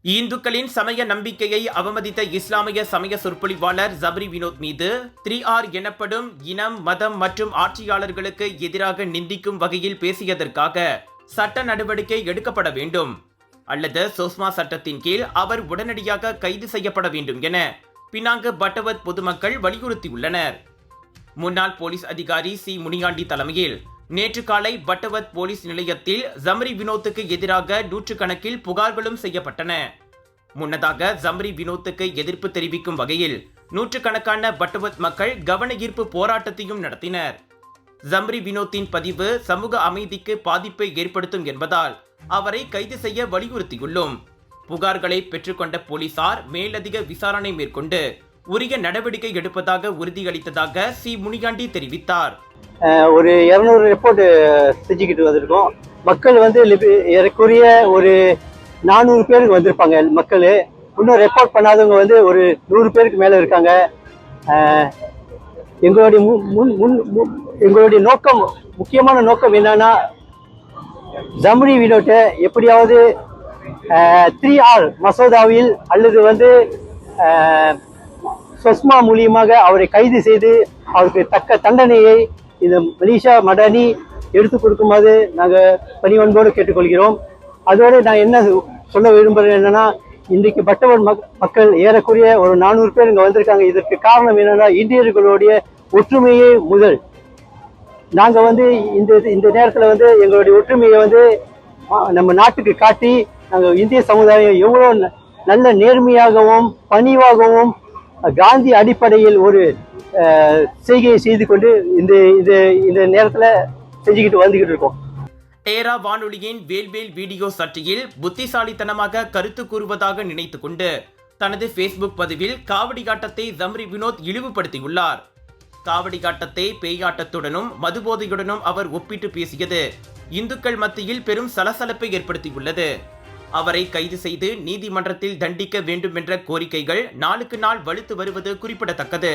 இந்துக்களின் சமய நம்பிக்கையை அவமதித்த இஸ்லாமிய சமய சொற்பொழிவாளர் ஜப்ரி வினோத் மீது 3R எனப்படும் இனம், மதம் மற்றும் ஆட்சியாளர்களுக்கு எதிராக நிந்திக்கும் வகையில் பேசியதற்காக சட்ட நடவடிக்கை எடுக்கப்பட வேண்டும் அல்லது சோஸ்மா சட்டத்தின் கீழ் அவர் உடனடியாக கைது செய்யப்பட வேண்டும் என பினாங்கு பட்டவத் பொதுமக்கள் வலியுறுத்தியுள்ளனர். முன்னாள் போலீஸ் அதிகாரி சி முனியாண்டி தலைமையில் நேற்று காலை பட்டவத் போலீஸ் நிலையத்தில் ஜம்ரி வினோத்துக்கு எதிராக நூற்றுக்கணக்கில் புகார்களும் செய்யப்பட்டன. முன்னதாக ஜம்ரி வினோத்துக்கு எதிர்ப்பு தெரிவிக்கும் வகையில் நூற்றுக்கணக்கான பட்டவத் மக்கள் கவன ஈர்ப்பு போராட்டத்தையும் நடத்தினர். ஜம்ரி வினோத்தின் பதிவு சமூக அமைதிக்கு பாதிப்பை ஏற்படுத்தும் என்பதால் அவரை கைது செய்ய வலியுறுத்தியுள்ளோம். புகார்களை பெற்றுக்கொண்ட போலீசார் மேலதிக விசாரணை மேற்கொண்டு உரிய நடவடிக்கை எடுப்பதாக உறுதியளித்ததாக சி முனியாண்டி தெரிவித்தார். ஒரு 200 ரிப்போர்ட் செஞ்சுக்கிட்டு வந்திருக்கோம். மக்கள் ஏறக்குறைய ஒரு 400 பேருக்கு வந்திருப்பாங்க. மக்கள் இன்னும் ரெக்கார்ட் பண்ணாதவங்க ஒரு 100 பேருக்கு மேல இருக்காங்க. எங்களுடைய நோக்கம், முக்கியமான நோக்கம் என்னன்னா, ஜம்ரி வினோட்டை எப்படியாவது 3R மசோதாவில் அல்லது சொஸ்மா மூலியமாக அவரை கைது செய்து அவருக்கு தக்க தண்டனையை இந்த மலேசியா மடானி எடுத்துக் கொடுக்குமாறு நாங்கள் பணிவன்போடு கேட்டுக்கொள்கிறோம். அதோடு நான் என்ன சொல்ல விரும்புகிறேன் என்னன்னா, இன்றைக்கு பட்டவர் மக்கள் ஏறக்குறைய ஒரு 400 பேர் இங்கே வந்திருக்காங்க. இதற்கு காரணம் என்னன்னா, இந்தியர்களுடைய ஒற்றுமையே முதல். நாங்கள் இந்த நேரத்தில் எங்களுடைய ஒற்றுமையை நம்ம நாட்டுக்கு காட்டி நாங்கள் இந்திய சமுதாயம் எவ்வளோ நல்ல நேர்மையாகவும் பணிவாகவும் காந்தி அடிப்படையில் ஒரு செய்கையை செய்து கொண்டு இந்த நேரத்தில் செஞ்சுக்கிட்டு வந்துகிட்டு இருக்கோம். டேரா வானொலியின் வேல்வேல் வீடியோ சர்ச்சையில் புத்திசாலித்தனமாக கருத்து கூறுவதாக நினைத்துக் கொண்டு தனது ஃபேஸ்புக் பதிவில் காவடியாட்டத்தை ஜம்ரி வினோத் இழிவுபடுத்தியுள்ளார். காவடியாட்டத்தை பேயாட்டத்துடனும் மதுபோதையுடனும் அவர் ஒப்பிட்டு பேசியது இந்துக்கள் மத்தியில் பெரும் சலசலப்பை ஏற்படுத்தியுள்ளது. அவரை கைது செய்து நீதிமன்றத்தில் தண்டிக்க வேண்டும் என்ற கோரிக்கைகள் நாளுக்கு நாள் வலுத்து வருவது குறிப்பிடத்தக்கது.